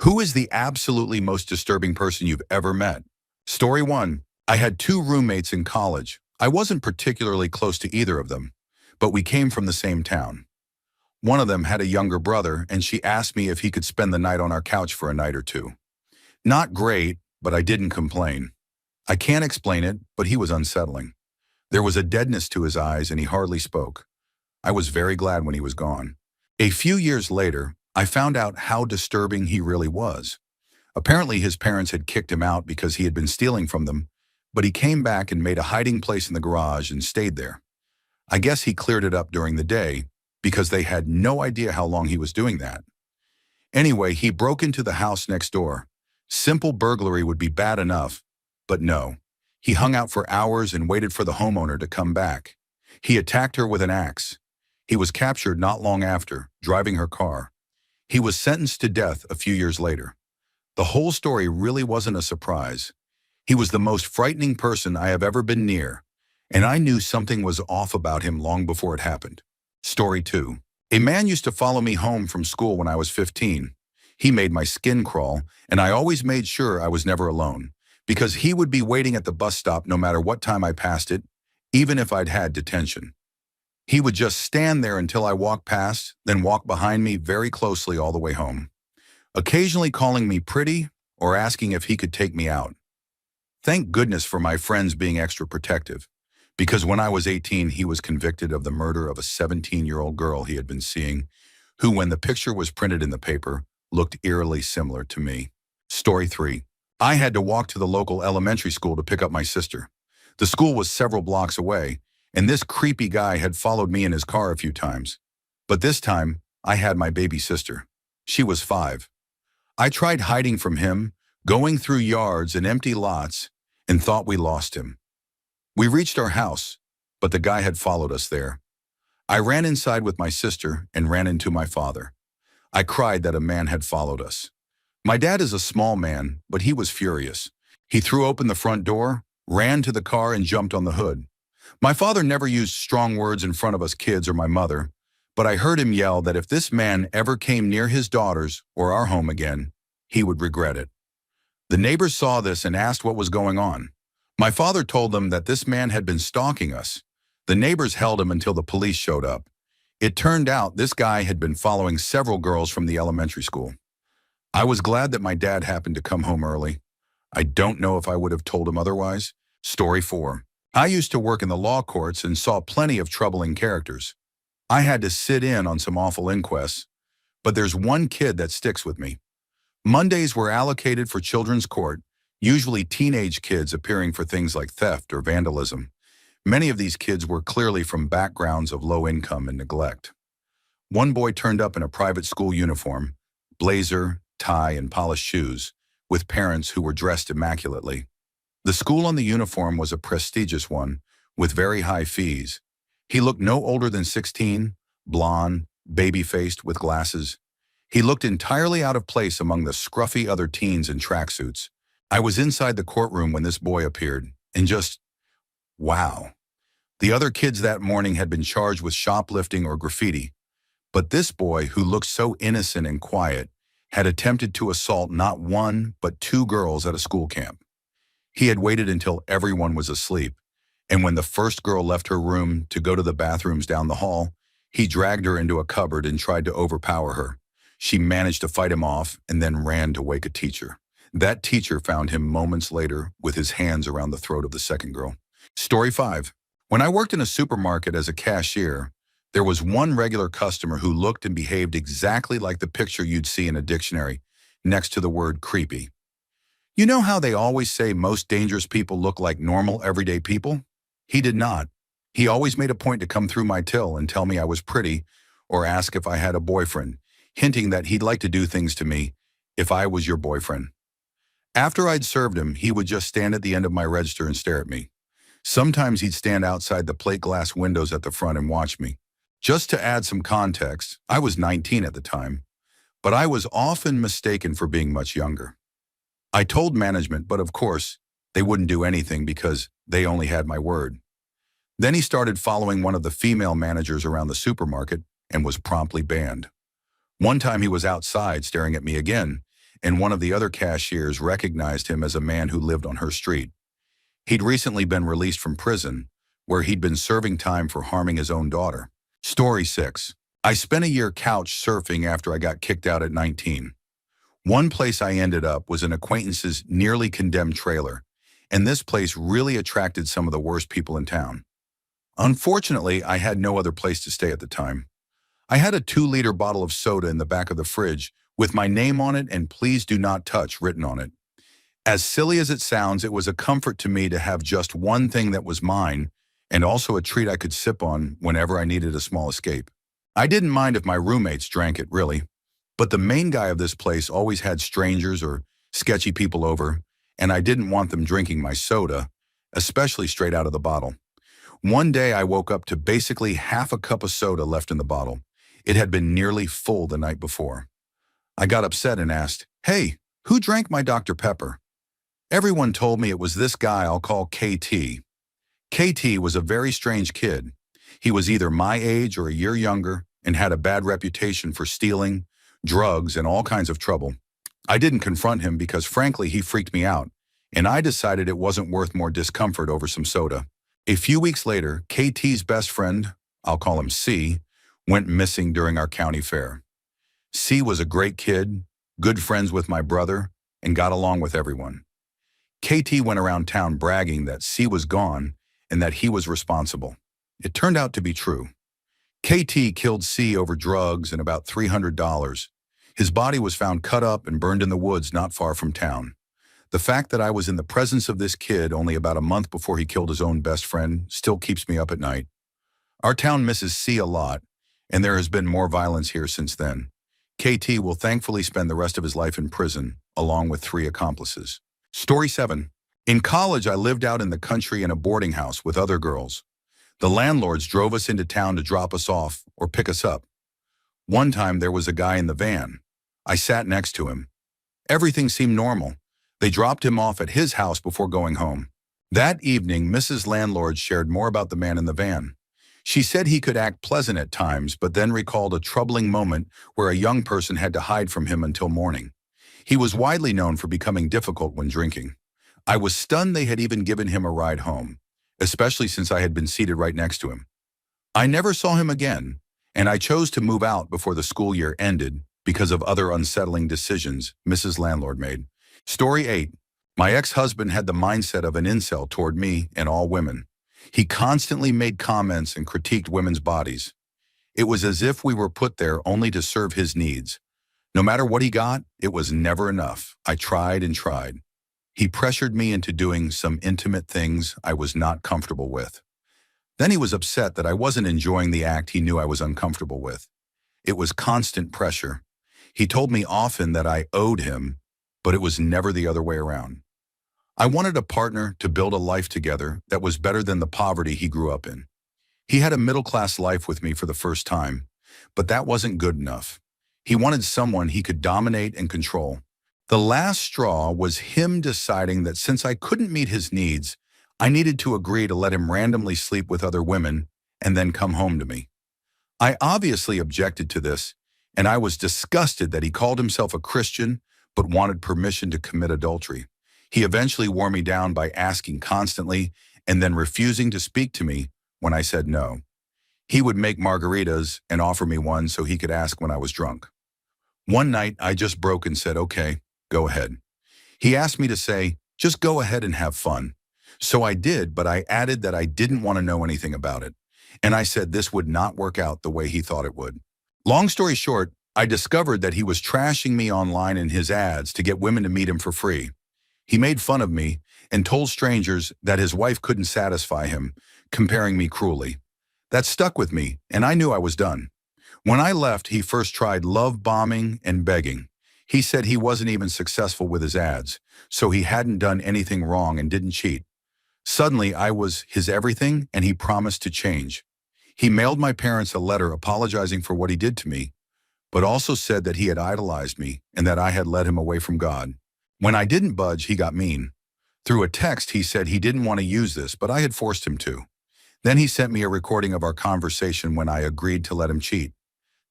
Who is the absolutely most disturbing person you've ever met? Story 1. I had two roommates in college. I wasn't particularly close to either of them, but we came from the same town. One of them had a younger brother, and she asked me if he could spend the night on our couch for a night or two. Not great, but I didn't complain. I can't explain it, but he was unsettling. There was a deadness to his eyes, and he hardly spoke. I was very glad when he was gone. A few years later, I found out how disturbing he really was. Apparently, his parents had kicked him out because he had been stealing from them, but he came back and made a hiding place in the garage and stayed there. I guess he cleared it up during the day because they had no idea how long he was doing that. Anyway, he broke into the house next door. Simple burglary would be bad enough, but no. He hung out for hours and waited for the homeowner to come back. He attacked her with an axe. He was captured not long after, driving her car. He was sentenced to death a few years later. The whole story really wasn't a surprise. He was the most frightening person I have ever been near, and I knew something was off about him long before it happened. Story 2. A man used to follow me home from school when I was 15. He made my skin crawl, and I always made sure I was never alone, because he would be waiting at the bus stop no matter what time I passed it, even if I'd had detention. He would just stand there until I walked past, then walk behind me very closely all the way home, occasionally calling me pretty or asking if he could take me out. Thank goodness for my friends being extra protective, because when I was 18, he was convicted of the murder of a 17-year-old girl he had been seeing, who, when the picture was printed in the paper, looked eerily similar to me. Story 3. I had to walk to the local elementary school to pick up my sister. The school was several blocks away, and this creepy guy had followed me in his car a few times. But this time, I had my baby sister. She was 5. I tried hiding from him, going through yards and empty lots, and thought we lost him. We reached our house, but the guy had followed us there. I ran inside with my sister and ran into my father. I cried that a man had followed us. My dad is a small man, but he was furious. He threw open the front door, ran to the car, and jumped on the hood. My father never used strong words in front of us kids or my mother, but I heard him yell that if this man ever came near his daughters or our home again, he would regret it. The neighbors saw this and asked what was going on. My father told them that this man had been stalking us. The neighbors held him until the police showed up. It turned out this guy had been following several girls from the elementary school. I was glad that my dad happened to come home early. I don't know if I would have told him otherwise. Story 4. I used to work in the law courts and saw plenty of troubling characters. I had to sit in on some awful inquests, but there's one kid that sticks with me. Mondays were allocated for children's court, usually teenage kids appearing for things like theft or vandalism. Many of these kids were clearly from backgrounds of low income and neglect. One boy turned up in a private school uniform, blazer, tie, and polished shoes, with parents who were dressed immaculately. The school on the uniform was a prestigious one, with very high fees. He looked no older than 16, blonde, baby-faced, with glasses. He looked entirely out of place among the scruffy other teens in tracksuits. I was inside the courtroom when this boy appeared, and just, wow. The other kids that morning had been charged with shoplifting or graffiti, but this boy, who looked so innocent and quiet, had attempted to assault not one, but 2 girls at a school camp. He had waited until everyone was asleep, and when the first girl left her room to go to the bathrooms down the hall, he dragged her into a cupboard and tried to overpower her. She managed to fight him off and then ran to wake a teacher. That teacher found him moments later with his hands around the throat of the second girl. Story 5. When I worked in a supermarket as a cashier, there was one regular customer who looked and behaved exactly like the picture you'd see in a dictionary next to the word creepy. You know how they always say most dangerous people look like normal, everyday people? He did not. He always made a point to come through my till and tell me I was pretty or ask if I had a boyfriend, hinting that he'd like to do things to me if I was your boyfriend. After I'd served him, he would just stand at the end of my register and stare at me. Sometimes he'd stand outside the plate glass windows at the front and watch me. Just to add some context, I was 19 at the time, but I was often mistaken for being much younger. I told management, but of course, they wouldn't do anything because they only had my word. Then he started following one of the female managers around the supermarket and was promptly banned. One time he was outside staring at me again, and one of the other cashiers recognized him as a man who lived on her street. He'd recently been released from prison, where he'd been serving time for harming his own daughter. Story 6. I spent a year couch surfing after I got kicked out at 19. One place I ended up was an acquaintance's nearly condemned trailer, and this place really attracted some of the worst people in town. Unfortunately, I had no other place to stay at the time. I had a 2-liter bottle of soda in the back of the fridge with my name on it and "Please do not touch" written on it. As silly as it sounds, it was a comfort to me to have just one thing that was mine and also a treat I could sip on whenever I needed a small escape. I didn't mind if my roommates drank it, really, but the main guy of this place always had strangers or sketchy people over, and I didn't want them drinking my soda, especially straight out of the bottle. One day I woke up to basically half a cup of soda left in the bottle. It had been nearly full the night before. I got upset and asked, "Hey, who drank my Dr. Pepper?" Everyone told me it was this guy I'll call KT. KT was a very strange kid. He was either my age or a year younger and had a bad reputation for stealing, drugs, and all kinds of trouble. I didn't confront him because frankly he freaked me out, and I decided it wasn't worth more discomfort over some soda. A few weeks later, KT's best friend, I'll call him C, went missing during our county fair. C was a great kid, good friends with my brother, and got along with everyone. KT went around town bragging that C was gone and that he was responsible. It turned out to be true. KT killed C over drugs and about $300. His body was found cut up and burned in the woods not far from town. The fact that I was in the presence of this kid only about a month before he killed his own best friend still keeps me up at night. Our town misses C a lot, and there has been more violence here since then. KT will thankfully spend the rest of his life in prison, along with 3 accomplices. Story 7. In college, I lived out in the country in a boarding house with other girls. The landlords drove us into town to drop us off or pick us up. One time there was a guy in the van. I sat next to him. Everything seemed normal. They dropped him off at his house before going home. That evening, Mrs. Landlord shared more about the man in the van. She said he could act pleasant at times, but then recalled a troubling moment where a young person had to hide from him until morning. He was widely known for becoming difficult when drinking. I was stunned they had even given him a ride home, especially since I had been seated right next to him. I never saw him again, and I chose to move out before the school year ended because of other unsettling decisions Mrs. Landlord made. Story 8. My ex-husband had the mindset of an incel toward me and all women. He constantly made comments and critiqued women's bodies. It was as if we were put there only to serve his needs. No matter what he got, it was never enough. I tried and tried. He pressured me into doing some intimate things I was not comfortable with. Then he was upset that I wasn't enjoying the act he knew I was uncomfortable with. It was constant pressure. He told me often that I owed him, but it was never the other way around. I wanted a partner to build a life together that was better than the poverty he grew up in. He had a middle-class life with me for the first time, but that wasn't good enough. He wanted someone he could dominate and control. The last straw was him deciding that since I couldn't meet his needs, I needed to agree to let him randomly sleep with other women and then come home to me. I obviously objected to this, and I was disgusted that he called himself a Christian but wanted permission to commit adultery. He eventually wore me down by asking constantly and then refusing to speak to me when I said no. He would make margaritas and offer me one so he could ask when I was drunk. One night, I just broke and said, "Okay, go ahead." He asked me to say, "Just go ahead and have fun." So I did, but I added that I didn't want to know anything about it. And I said this would not work out the way he thought it would. Long story short, I discovered that he was trashing me online in his ads to get women to meet him for free. He made fun of me and told strangers that his wife couldn't satisfy him, comparing me cruelly. That stuck with me, and I knew I was done. When I left, he first tried love bombing and begging. He said he wasn't even successful with his ads, so he hadn't done anything wrong and didn't cheat. Suddenly, I was his everything, and he promised to change. He mailed my parents a letter apologizing for what he did to me, but also said that he had idolized me and that I had led him away from God. When I didn't budge, he got mean. Through a text, he said he didn't want to use this, but I had forced him to. Then he sent me a recording of our conversation when I agreed to let him cheat.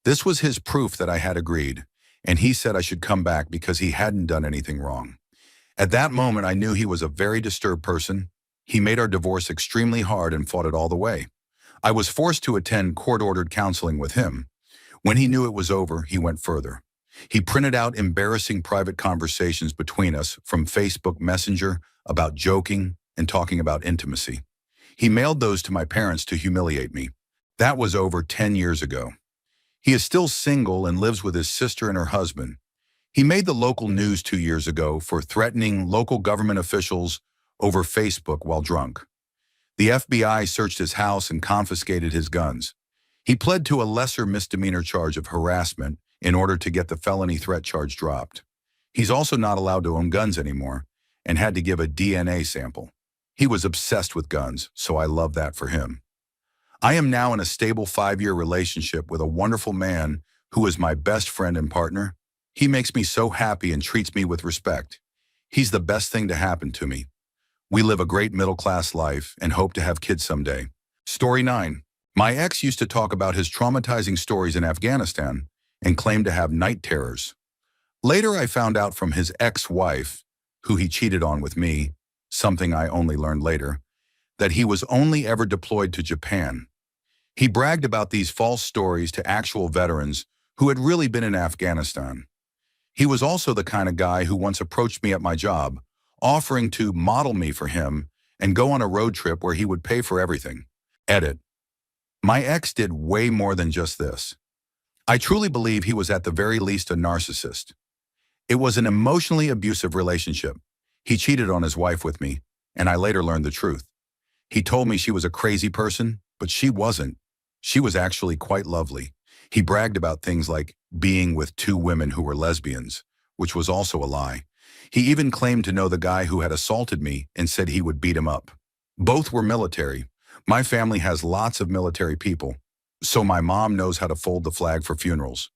This was his proof that I had agreed, and he said I should come back because he hadn't done anything wrong. At that moment, I knew he was a very disturbed person. He made our divorce extremely hard and fought it all the way. I was forced to attend court-ordered counseling with him. When he knew it was over, he went further. He printed out embarrassing private conversations between us from Facebook Messenger about joking and talking about intimacy. He mailed those to my parents to humiliate me. That was over 10 years ago. He is still single and lives with his sister and her husband. He made the local news 2 years ago for threatening local government officials over Facebook while drunk. The FBI searched his house and confiscated his guns. He pled to a lesser misdemeanor charge of harassment in order to get the felony threat charge dropped. He's also not allowed to own guns anymore and had to give a DNA sample. He was obsessed with guns, so I love that for him. I am now in a stable 5-year relationship with a wonderful man who is my best friend and partner. He makes me so happy and treats me with respect. He's the best thing to happen to me. We live a great middle-class life and hope to have kids someday. Story 9. My ex used to talk about his traumatizing stories in Afghanistan and claimed to have night terrors. Later, I found out from his ex-wife, who he cheated on with me, something I only learned later, that he was only ever deployed to Japan. He bragged about these false stories to actual veterans who had really been in Afghanistan. He was also the kind of guy who once approached me at my job, offering to model me for him and go on a road trip where he would pay for everything. Edit. My ex did way more than just this. I truly believe he was at the very least a narcissist. It was an emotionally abusive relationship. He cheated on his wife with me, and I later learned the truth. He told me she was a crazy person, but she wasn't. She was actually quite lovely. He bragged about things like being with 2 women who were lesbians, which was also a lie. He even claimed to know the guy who had assaulted me and said he would beat him up. Both were military. My family has lots of military people, so my mom knows how to fold the flag for funerals.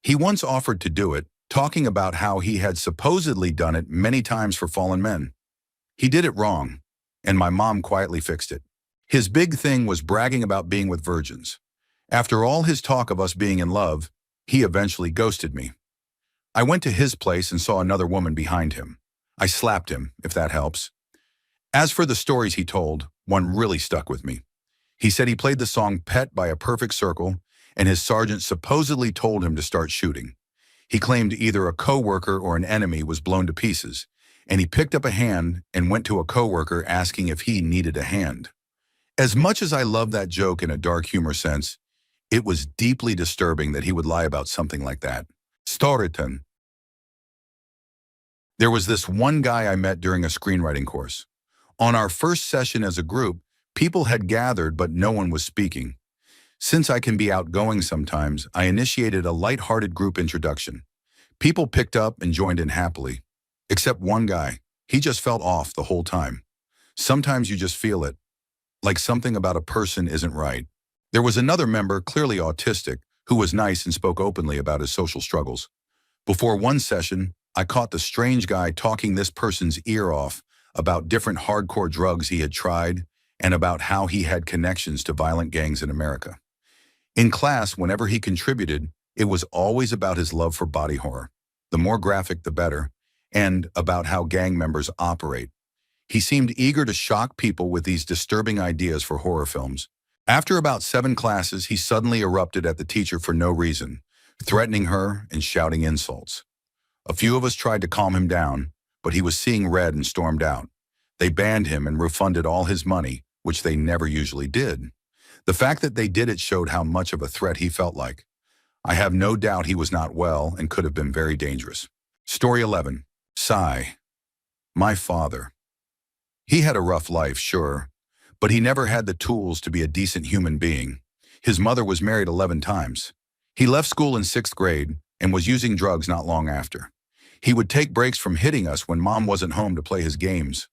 He once offered to do it, talking about how he had supposedly done it many times for fallen men. He did it wrong, and my mom quietly fixed it. His big thing was bragging about being with virgins. After all his talk of us being in love, he eventually ghosted me. I went to his place and saw another woman behind him. I slapped him, if that helps. As for the stories he told, one really stuck with me. He said he played the song Pet by A Perfect Circle, and his sergeant supposedly told him to start shooting. He claimed either a coworker or an enemy was blown to pieces, and he picked up a hand and went to a coworker asking if he needed a hand. As much as I love that joke in a dark humor sense, it was deeply disturbing that he would lie about something like that. Storytime. There was this one guy I met during a screenwriting course. On our first session as a group, people had gathered but no one was speaking. Since I can be outgoing sometimes, I initiated a light-hearted group introduction. People picked up and joined in happily. Except one guy. He just felt off the whole time. Sometimes you just feel it, like something about a person isn't right. There was another member, clearly autistic, who was nice and spoke openly about his social struggles. Before one session, I caught the strange guy talking this person's ear off about different hardcore drugs he had tried and about how he had connections to violent gangs in America. In class, whenever he contributed, it was always about his love for body horror. The more graphic, the better, and about how gang members operate. He seemed eager to shock people with these disturbing ideas for horror films. After about 7 classes, he suddenly erupted at the teacher for no reason, threatening her and shouting insults. A few of us tried to calm him down, but he was seeing red and stormed out. They banned him and refunded all his money, which they never usually did. The fact that they did it showed how much of a threat he felt like. I have no doubt he was not well and could have been very dangerous. Story 11. Sigh. My father. He had a rough life, sure, but he never had the tools to be a decent human being. His mother was married 11 times. He left school in 6th grade and was using drugs not long after. He would take breaks from hitting us when mom wasn't home to play his games.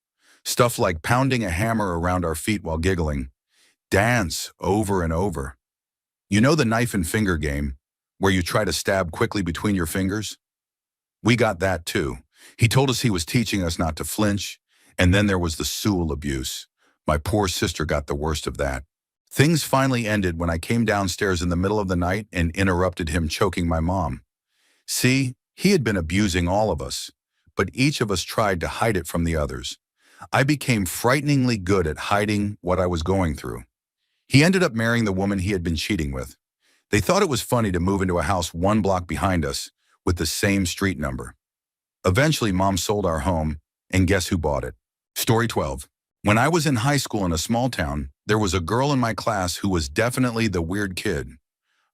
Stuff like pounding a hammer around our feet while giggling. Dance over and over. You know the knife and finger game, where you try to stab quickly between your fingers? We got that too. He told us he was teaching us not to flinch, and then there was the Sewell abuse. My poor sister got the worst of that. Things finally ended when I came downstairs in the middle of the night and interrupted him choking my mom. See, he had been abusing all of us, but each of us tried to hide it from the others. I became frighteningly good at hiding what I was going through. He ended up marrying the woman he had been cheating with. They thought it was funny to move into a house 1 block behind us with the same street number. Eventually, Mom sold our home, and guess who bought it? Story 12. When I was in high school in a small town, there was a girl in my class who was definitely the weird kid.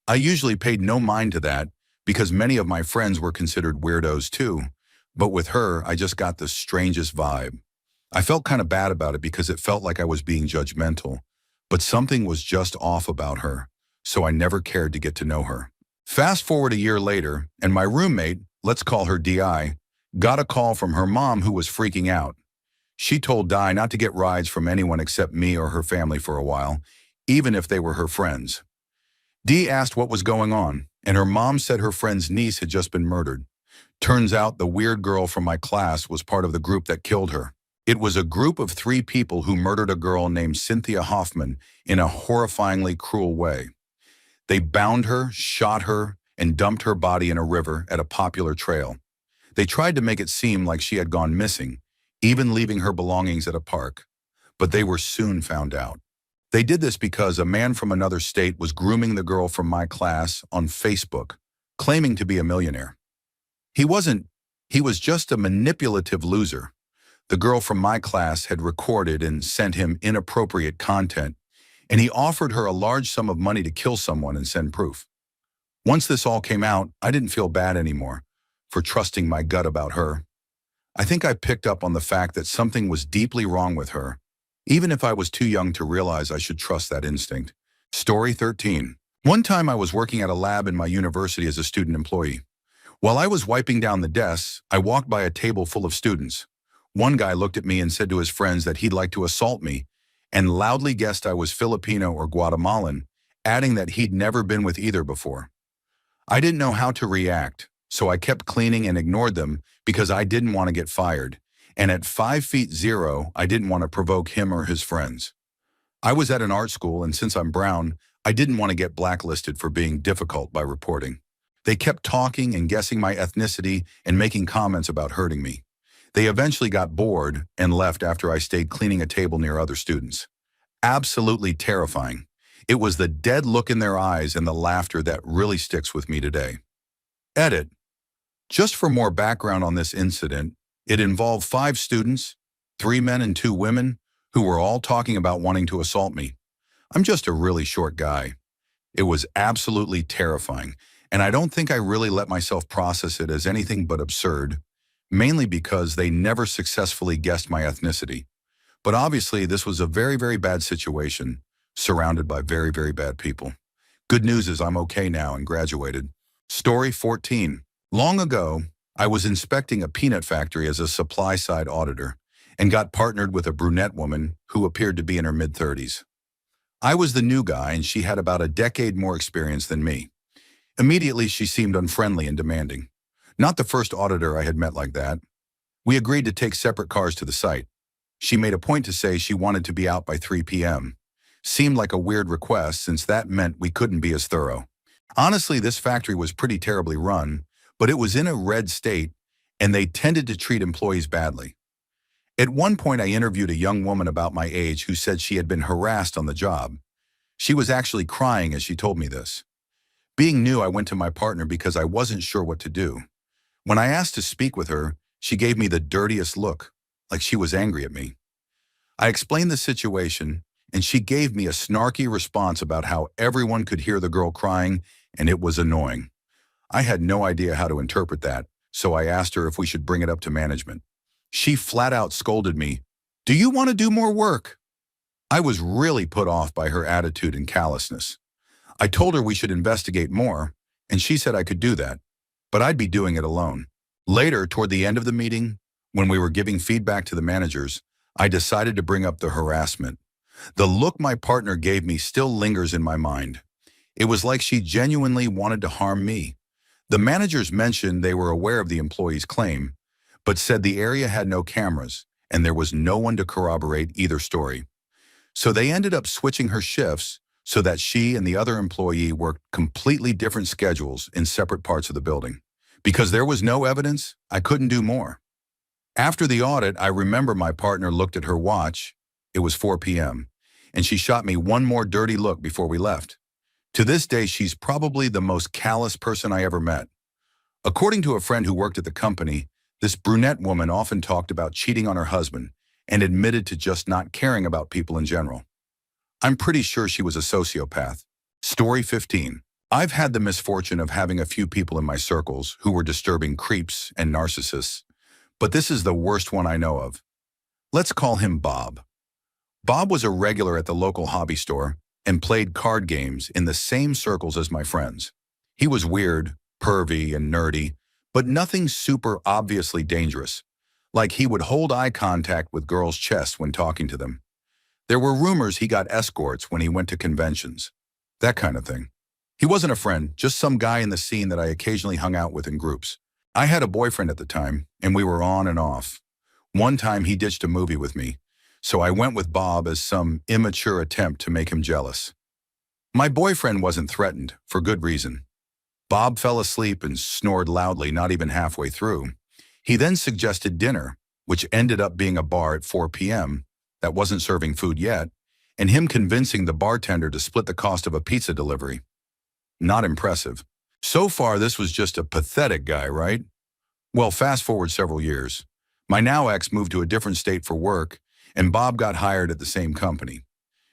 I usually paid no mind to that because many of my friends were considered weirdos too, but with her, I just got the strangest vibe. I felt kind of bad about it because it felt like I was being judgmental, but something was just off about her, so I never cared to get to know her. Fast forward a year later, and my roommate, let's call her DI, got a call from her mom who was freaking out. She told Di not to get rides from anyone except me or her family for a while, even if they were her friends. Dee asked what was going on, and her mom said her friend's niece had just been murdered. Turns out the weird girl from my class was part of the group that killed her. It was a group of 3 people who murdered a girl named Cynthia Hoffman in a horrifyingly cruel way. They bound her, shot her, and dumped her body in a river at a popular trail. They tried to make it seem like she had gone missing, even leaving her belongings at a park. But they were soon found out. They did this because a man from another state was grooming the girl from my class on Facebook, claiming to be a millionaire. He wasn't. He was just a manipulative loser. The girl from my class had recorded and sent him inappropriate content, and he offered her a large sum of money to kill someone and send proof. Once this all came out, I didn't feel bad anymore for trusting my gut about her. I think I picked up on the fact that something was deeply wrong with her, even if I was too young to realize I should trust that instinct. Story 13. One time I was working at a lab in my university as a student employee. While I was wiping down the desks, I walked by a table full of students. One guy looked at me and said to his friends that he'd like to assault me, and loudly guessed I was Filipino or Guatemalan, adding that he'd never been with either before. I didn't know how to react, so I kept cleaning and ignored them because I didn't want to get fired. And at 5'0", I didn't want to provoke him or his friends. I was at an art school, and since I'm brown, I didn't want to get blacklisted for being difficult by reporting. They kept talking and guessing my ethnicity and making comments about hurting me. They eventually got bored and left after I stayed cleaning a table near other students. Absolutely terrifying. It was the dead look in their eyes and the laughter that really sticks with me today. Edit. Just for more background on this incident, it involved 5 students, 3 men and 2 women, who were all talking about wanting to assault me. I'm just a really short guy. It was absolutely terrifying, and I don't think I really let myself process it as anything but absurd, mainly because they never successfully guessed my ethnicity. But obviously, this was a very, very bad situation, surrounded by very, very bad people. Good news is I'm okay now and graduated. Story 14. Long ago, I was inspecting a peanut factory as a supply-side auditor and got partnered with a brunette woman who appeared to be in her mid-30s. I was the new guy, and she had about a decade more experience than me. Immediately, she seemed unfriendly and demanding. Not the first auditor I had met like that. We agreed to take separate cars to the site. She made a point to say she wanted to be out by 3 p.m. Seemed like a weird request since that meant we couldn't be as thorough. Honestly, this factory was pretty terribly run, but it was in a red state, and they tended to treat employees badly. At one point, I interviewed a young woman about my age who said she had been harassed on the job. She was actually crying as she told me this. Being new, I went to my partner because I wasn't sure what to do. When I asked to speak with her, she gave me the dirtiest look, like she was angry at me. I explained the situation, and she gave me a snarky response about how everyone could hear the girl crying, and it was annoying. I had no idea how to interpret that, so I asked her if we should bring it up to management. She flat out scolded me, "Do you want to do more work?" I was really put off by her attitude and callousness. I told her we should investigate more, and she said I could do that, but I'd be doing it alone. Later, toward the end of the meeting, when we were giving feedback to the managers, I decided to bring up the harassment. The look my partner gave me still lingers in my mind. It was like she genuinely wanted to harm me. The managers mentioned they were aware of the employee's claim, but said the area had no cameras and there was no one to corroborate either story. So they ended up switching her shifts so that she and the other employee worked completely different schedules in separate parts of the building. Because there was no evidence, I couldn't do more. After the audit, I remember my partner looked at her watch. It was 4 p.m., and she shot me one more dirty look before we left. To this day, she's probably the most callous person I ever met. According to a friend who worked at the company, this brunette woman often talked about cheating on her husband and admitted to just not caring about people in general. I'm pretty sure she was a sociopath. Story 15. I've had the misfortune of having a few people in my circles who were disturbing creeps and narcissists, but this is the worst one I know of. Let's call him Bob. Bob was a regular at the local hobby store and played card games in the same circles as my friends. He was weird, pervy, and nerdy, but nothing super obviously dangerous. Like he would hold eye contact with girls' chests when talking to them. There were rumors he got escorts when he went to conventions. That kind of thing. He wasn't a friend, just some guy in the scene that I occasionally hung out with in groups. I had a boyfriend at the time, and we were on and off. One time he ditched a movie with me, so I went with Bob as some immature attempt to make him jealous. My boyfriend wasn't threatened, for good reason. Bob fell asleep and snored loudly not even halfway through. He then suggested dinner, which ended up being a bar at 4 p.m. that wasn't serving food yet, and him convincing the bartender to split the cost of a pizza delivery. Not impressive. So far, this was just a pathetic guy, right? Well, fast forward several years. My now ex moved to a different state for work, and Bob got hired at the same company.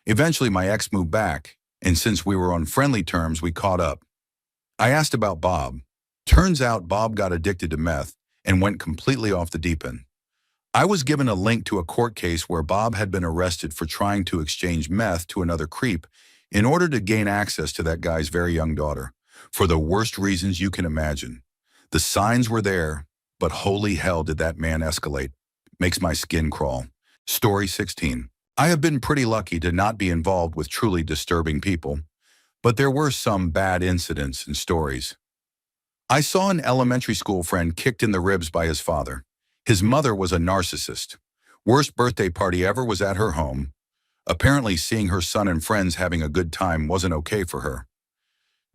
Eventually, my ex moved back, and since we were on friendly terms, we caught up. I asked about Bob. Turns out Bob got addicted to meth and went completely off the deep end. I was given a link to a court case where Bob had been arrested for trying to exchange meth to another creep in order to gain access to that guy's very young daughter, for the worst reasons you can imagine. The signs were there, but holy hell did that man escalate. Makes my skin crawl. Story 16. I have been pretty lucky to not be involved with truly disturbing people, but there were some bad incidents and stories. I saw an elementary school friend kicked in the ribs by his father. His mother was a narcissist. Worst birthday party ever was at her home. Apparently, seeing her son and friends having a good time wasn't okay for her.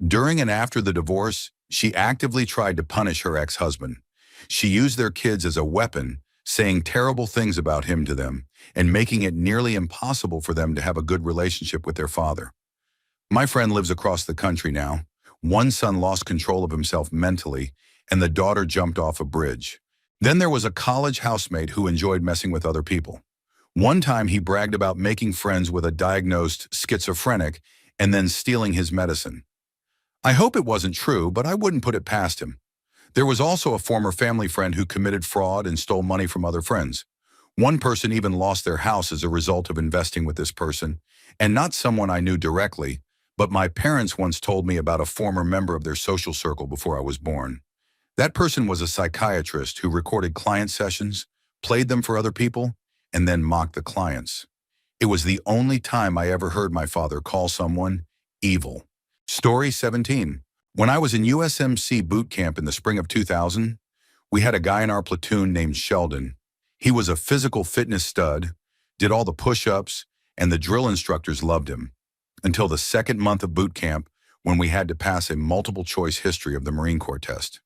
During and after the divorce, she actively tried to punish her ex-husband. She used their kids as a weapon, saying terrible things about him to them, and making it nearly impossible for them to have a good relationship with their father. My friend lives across the country now. One son lost control of himself mentally, and the daughter jumped off a bridge. Then there was a college housemate who enjoyed messing with other people. One time he bragged about making friends with a diagnosed schizophrenic and then stealing his medicine. I hope it wasn't true, but I wouldn't put it past him. There was also a former family friend who committed fraud and stole money from other friends. One person even lost their house as a result of investing with this person, and not someone I knew directly, but my parents once told me about a former member of their social circle before I was born. That person was a psychiatrist who recorded client sessions, played them for other people, and then mocked the clients. It was the only time I ever heard my father call someone evil. Story 17. When I was in USMC boot camp in the spring of 2000, we had a guy in our platoon named Sheldon. He was a physical fitness stud, did all the push-ups, and the drill instructors loved him. Until the second month of boot camp, when we had to pass a multiple-choice history of the Marine Corps test.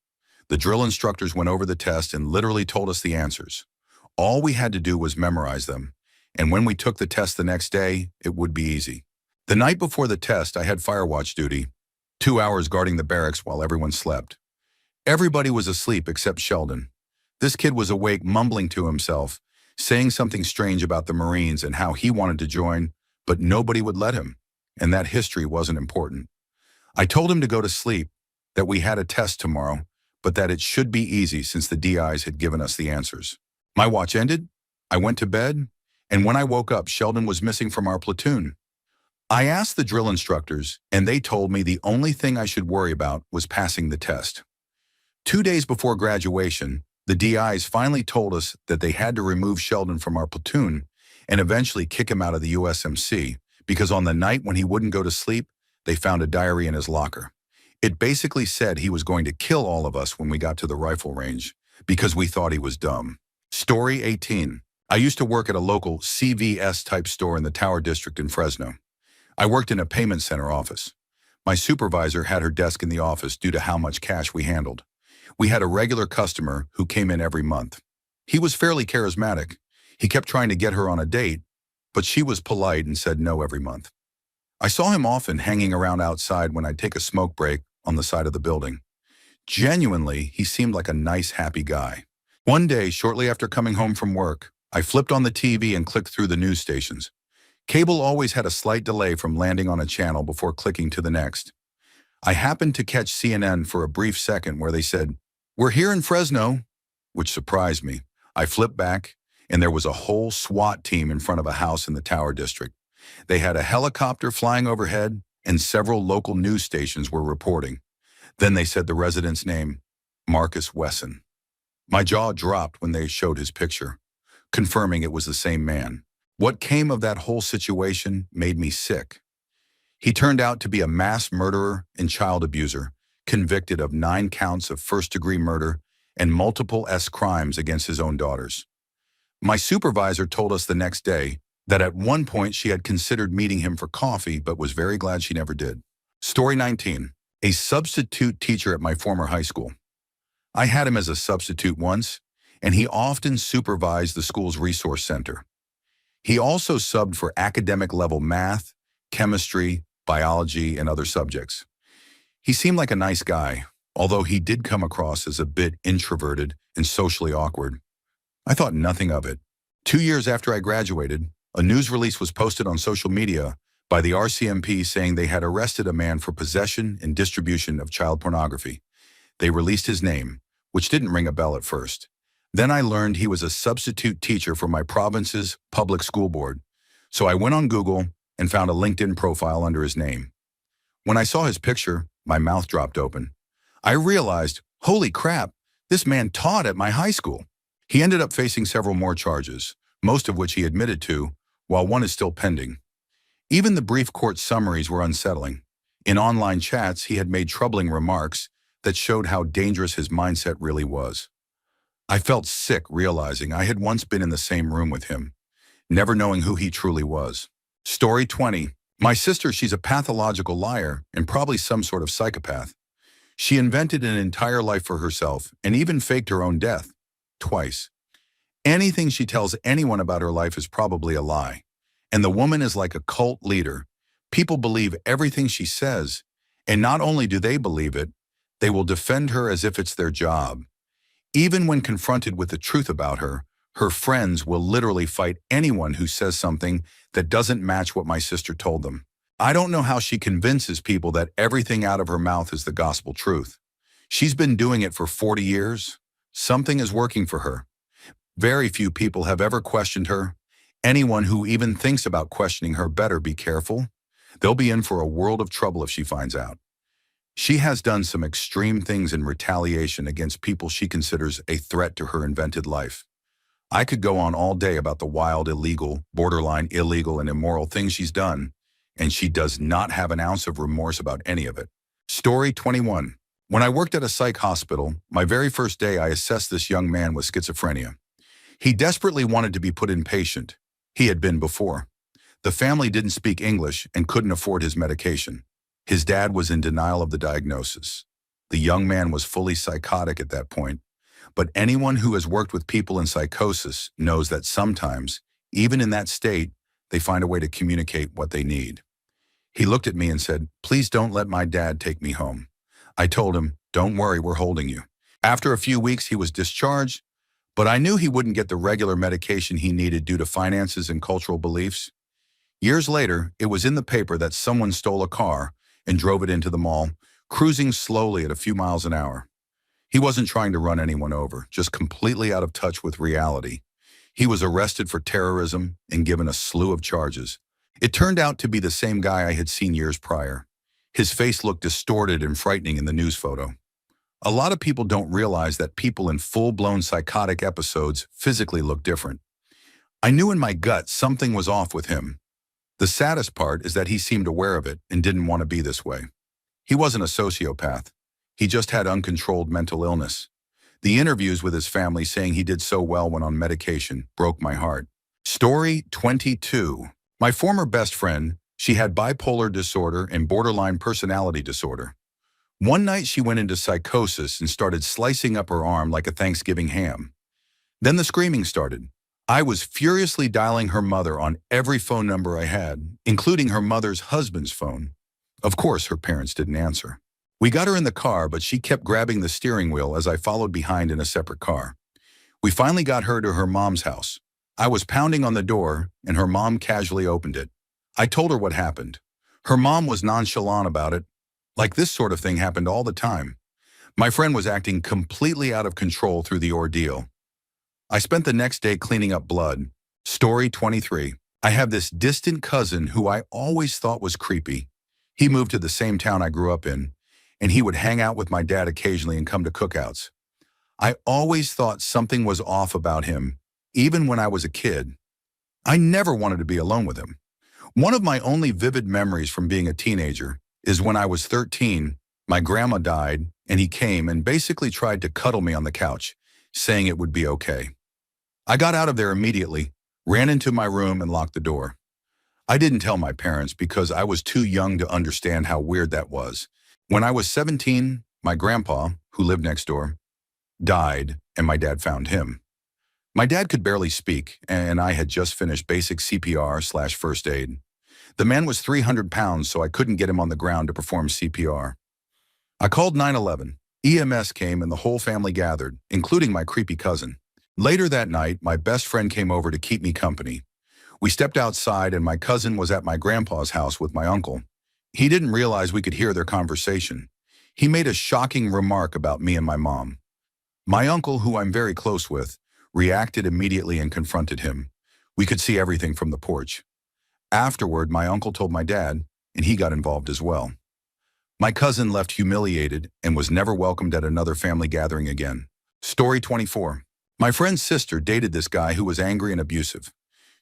The drill instructors went over the test and literally told us the answers. All we had to do was memorize them, and when we took the test the next day, it would be easy. The night before the test, I had fire watch duty, 2 hours guarding the barracks while everyone slept. Everybody was asleep except Sheldon. This kid was awake, mumbling to himself, saying something strange about the Marines and how he wanted to join, but nobody would let him, and that history wasn't important. I told him to go to sleep, that we had a test tomorrow, but that it should be easy since the DIs had given us the answers. My watch ended, I went to bed, and when I woke up, Sheldon was missing from our platoon. I asked the drill instructors, and they told me the only thing I should worry about was passing the test. 2 days before graduation, the DIs finally told us that they had to remove Sheldon from our platoon and eventually kick him out of the USMC because on the night when he wouldn't go to sleep, they found a diary in his locker. It basically said he was going to kill all of us when we got to the rifle range because we thought he was dumb. Story 18. I used to work at a local CVS-type store in the Tower District in Fresno. I worked in a payment center office. My supervisor had her desk in the office due to how much cash we handled. We had a regular customer who came in every month. He was fairly charismatic. He kept trying to get her on a date, but she was polite and said no every month. I saw him often hanging around outside when I'd take a smoke break on the side of the building. Genuinely, he seemed like a nice, happy guy. One day, shortly after coming home from work, I flipped on the TV and clicked through the news stations. Cable always had a slight delay from landing on a channel before clicking to the next. I happened to catch CNN for a brief second where they said, "We're here in Fresno," which surprised me. I flipped back, and there was a whole SWAT team in front of a house in the Tower District. They had a helicopter flying overhead, and several local news stations were reporting. Then they said the resident's name, Marcus Wesson. My jaw dropped when they showed his picture, confirming it was the same man. What came of that whole situation made me sick. He turned out to be a mass murderer and child abuser, convicted of 9 counts of first-degree murder and multiple crimes against his own daughters. My supervisor told us the next day that at one point she had considered meeting him for coffee but was very glad she never did. Story 19. A substitute teacher at my former high school. I had him as a substitute once, and he often supervised the school's resource center. He also subbed for academic-level math, chemistry, biology, and other subjects. He seemed like a nice guy, although he did come across as a bit introverted and socially awkward. I thought nothing of it. 2 years after I graduated, a news release was posted on social media by the RCMP saying they had arrested a man for possession and distribution of child pornography. They released his name, which didn't ring a bell at first. Then I learned he was a substitute teacher for my province's public school board. So I went on Google and found a LinkedIn profile under his name. When I saw his picture, my mouth dropped open. I realized, holy crap, this man taught at my high school. He ended up facing several more charges, most of which he admitted to, while one is still pending. Even the brief court summaries were unsettling. In online chats, he had made troubling remarks that showed how dangerous his mindset really was. I felt sick realizing I had once been in the same room with him, never knowing who he truly was. Story 20. My sister, she's a pathological liar and probably some sort of psychopath. She invented an entire life for herself and even faked her own death. Twice. Anything she tells anyone about her life is probably a lie. And the woman is like a cult leader. People believe everything she says, and not only do they believe it, they will defend her as if it's their job. Even when confronted with the truth about her, her friends will literally fight anyone who says something that doesn't match what my sister told them. I don't know how she convinces people that everything out of her mouth is the gospel truth. She's been doing it for 40 years. Something is working for her. Very few people have ever questioned her. Anyone who even thinks about questioning her better be careful. They'll be in for a world of trouble if she finds out. She has done some extreme things in retaliation against people she considers a threat to her invented life. I could go on all day about the wild, illegal, borderline illegal and immoral things she's done, and she does not have an ounce of remorse about any of it. Story 21. When I worked at a psych hospital, my very first day I assessed this young man with schizophrenia. He desperately wanted to be put inpatient. He had been before. The family didn't speak English and couldn't afford his medication. His dad was in denial of the diagnosis. The young man was fully psychotic at that point. But anyone who has worked with people in psychosis knows that sometimes, even in that state, they find a way to communicate what they need. He looked at me and said, "Please don't let my dad take me home." I told him, "Don't worry, we're holding you." After a few weeks, he was discharged, but I knew he wouldn't get the regular medication he needed due to finances and cultural beliefs. Years later, it was in the paper that someone stole a car and drove it into the mall, cruising slowly at a few miles an hour. He wasn't trying to run anyone over, just completely out of touch with reality. He was arrested for terrorism and given a slew of charges. It turned out to be the same guy I had seen years prior. His face looked distorted and frightening in the news photo. A lot of people don't realize that people in full-blown psychotic episodes physically look different. I knew in my gut something was off with him. The saddest part is that he seemed aware of it and didn't want to be this way. He wasn't a sociopath. He just had uncontrolled mental illness. The interviews with his family saying he did so well when on medication broke my heart. Story 22. My former best friend, she had bipolar disorder and borderline personality disorder. One night she went into psychosis and started slicing up her arm like a Thanksgiving ham. Then the screaming started. I was furiously dialing her mother on every phone number I had, including her mother's husband's phone. Of course, her parents didn't answer. We got her in the car, but she kept grabbing the steering wheel as I followed behind in a separate car. We finally got her to her mom's house. I was pounding on the door, and her mom casually opened it. I told her what happened. Her mom was nonchalant about it, like this sort of thing happened all the time. My friend was acting completely out of control through the ordeal. I spent the next day cleaning up blood. Story 23. I have this distant cousin who I always thought was creepy. He moved to the same town I grew up in, and he would hang out with my dad occasionally and come to cookouts. I always thought something was off about him, even when I was a kid. I never wanted to be alone with him. One of my only vivid memories from being a teenager is when I was 13, my grandma died, and he came and basically tried to cuddle me on the couch, saying it would be okay. I got out of there immediately, ran into my room and locked the door. I didn't tell my parents because I was too young to understand how weird that was. When I was 17, my grandpa, who lived next door, died, and my dad found him. My dad could barely speak, and I had just finished basic CPR/first aid. The man was 300 pounds, so I couldn't get him on the ground to perform CPR. I called 911. EMS came and the whole family gathered, including my creepy cousin. Later that night, my best friend came over to keep me company. We stepped outside and my cousin was at my grandpa's house with my uncle. He didn't realize we could hear their conversation. He made a shocking remark about me and my mom. My uncle, who I'm very close with, reacted immediately and confronted him. We could see everything from the porch. Afterward, my uncle told my dad, and he got involved as well. My cousin left humiliated and was never welcomed at another family gathering again. Story 24. My friend's sister dated this guy who was angry and abusive.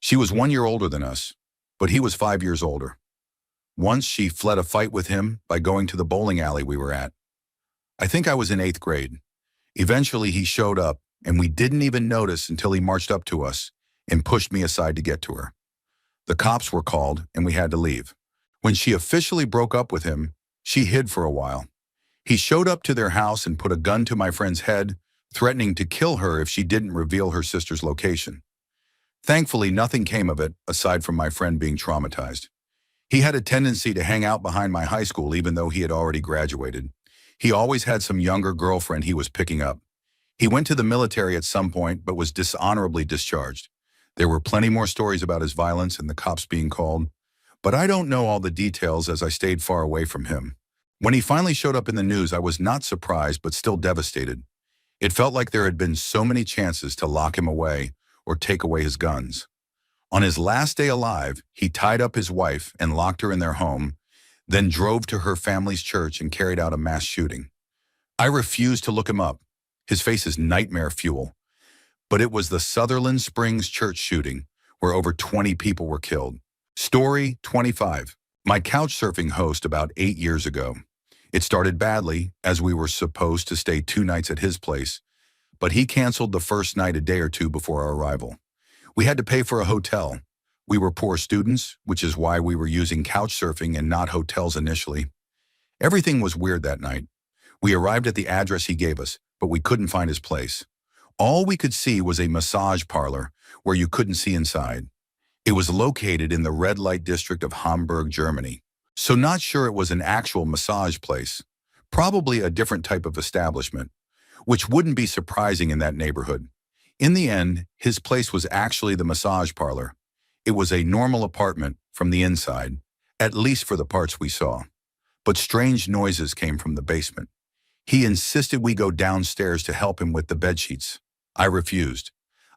She was 1 year older than us, but he was 5 years older. Once she fled a fight with him by going to the bowling alley we were at. I think I was in 8th grade. Eventually he showed up, and we didn't even notice until he marched up to us and pushed me aside to get to her. The cops were called, and we had to leave. When she officially broke up with him, she hid for a while. He showed up to their house and put a gun to my friend's head, threatening to kill her if she didn't reveal her sister's location. Thankfully, nothing came of it, aside from my friend being traumatized. He had a tendency to hang out behind my high school even though he had already graduated. He always had some younger girlfriend he was picking up. He went to the military at some point but was dishonorably discharged. There were plenty more stories about his violence and the cops being called, but I don't know all the details as I stayed far away from him. When he finally showed up in the news, I was not surprised but still devastated. It felt like there had been so many chances to lock him away or take away his guns. On his last day alive, he tied up his wife and locked her in their home, then drove to her family's church and carried out a mass shooting. I refused to look him up. His face is nightmare fuel. But it was the Sutherland Springs church shooting, where over 20 people were killed. Story 25. My couch surfing host about 8 years ago. It started badly, as we were supposed to stay 2 nights at his place, but he canceled the first night a day or two before our arrival. We had to pay for a hotel. We were poor students, which is why we were using couch surfing and not hotels initially. Everything was weird that night. We arrived at the address he gave us, but we couldn't find his place. All we could see was a massage parlor where you couldn't see inside. It was located in the red light district of Hamburg, Germany. So not sure it was an actual massage place. Probably a different type of establishment, which wouldn't be surprising in that neighborhood. In the end, his place was actually the massage parlor. It was a normal apartment from the inside, at least for the parts we saw. But strange noises came from the basement. He insisted we go downstairs to help him with the bedsheets. I refused.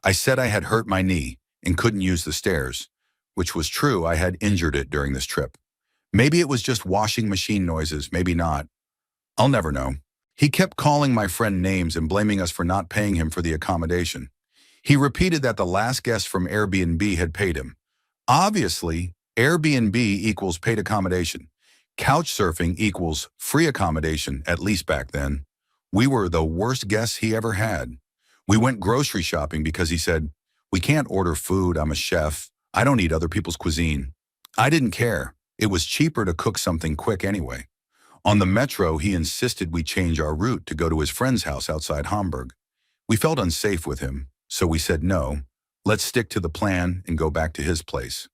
I said I had hurt my knee and couldn't use the stairs, which was true. I had injured it during this trip. Maybe it was just washing machine noises, maybe not. I'll never know. He kept calling my friend names and blaming us for not paying him for the accommodation. He repeated that the last guest from Airbnb had paid him. Obviously, Airbnb equals paid accommodation. Couch surfing equals free accommodation, at least back then. We were the worst guests he ever had. We went grocery shopping because he said, "We can't order food, I'm a chef. I don't eat other people's cuisine." I didn't care. It was cheaper to cook something quick anyway. On the metro, he insisted we change our route to go to his friend's house outside Hamburg. We felt unsafe with him, so we said no. Let's stick to the plan and go back to his place.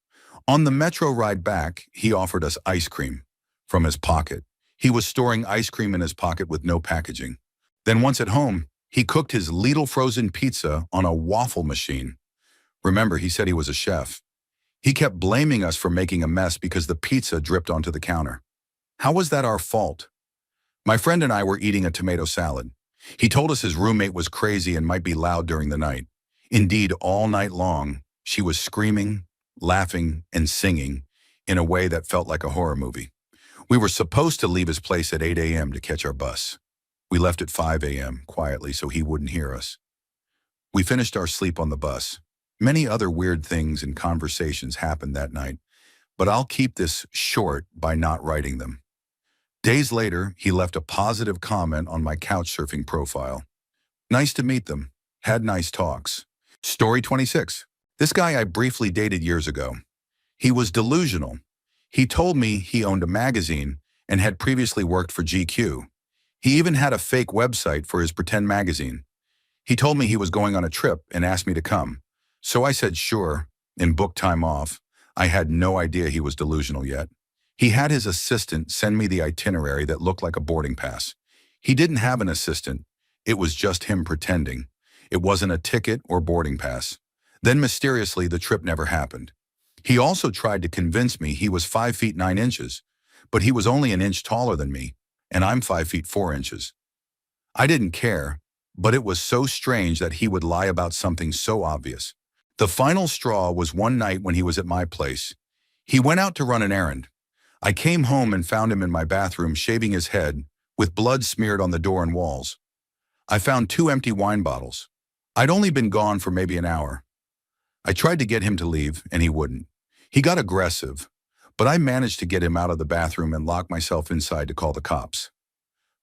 On the metro ride back, he offered us ice cream from his pocket. He was storing ice cream in his pocket with no packaging. Then once at home, he cooked his Lidl frozen pizza on a waffle machine. Remember, he said he was a chef. He kept blaming us for making a mess because the pizza dripped onto the counter. How was that our fault? My friend and I were eating a tomato salad. He told us his roommate was crazy and might be loud during the night. Indeed, all night long, she was screaming, laughing, and singing in a way that felt like a horror movie. We were supposed to leave his place at 8 a.m. to catch our bus. We left at 5 a.m. quietly so he wouldn't hear us. We finished our sleep on the bus. Many other weird things and conversations happened that night, but I'll keep this short by not writing them. Days later, he left a positive comment on my couch surfing profile. Nice to meet them. Had nice talks. Story 26. This guy I briefly dated years ago. He was delusional. He told me he owned a magazine and had previously worked for GQ. He even had a fake website for his pretend magazine. He told me he was going on a trip and asked me to come. So I said sure and booked time off. I had no idea he was delusional yet. He had his assistant send me the itinerary that looked like a boarding pass. He didn't have an assistant. It was just him pretending. It wasn't a ticket or boarding pass. Then mysteriously, the trip never happened. He also tried to convince me he was 5 feet 9 inches, but he was only an inch taller than me, and I'm 5 feet 4 inches. I didn't care, but it was so strange that he would lie about something so obvious. The final straw was one night when he was at my place. He went out to run an errand. I came home and found him in my bathroom shaving his head, with blood smeared on the door and walls. I found 2 empty wine bottles. I'd only been gone for maybe an hour. I tried to get him to leave, and he wouldn't. He got aggressive, but I managed to get him out of the bathroom and lock myself inside to call the cops.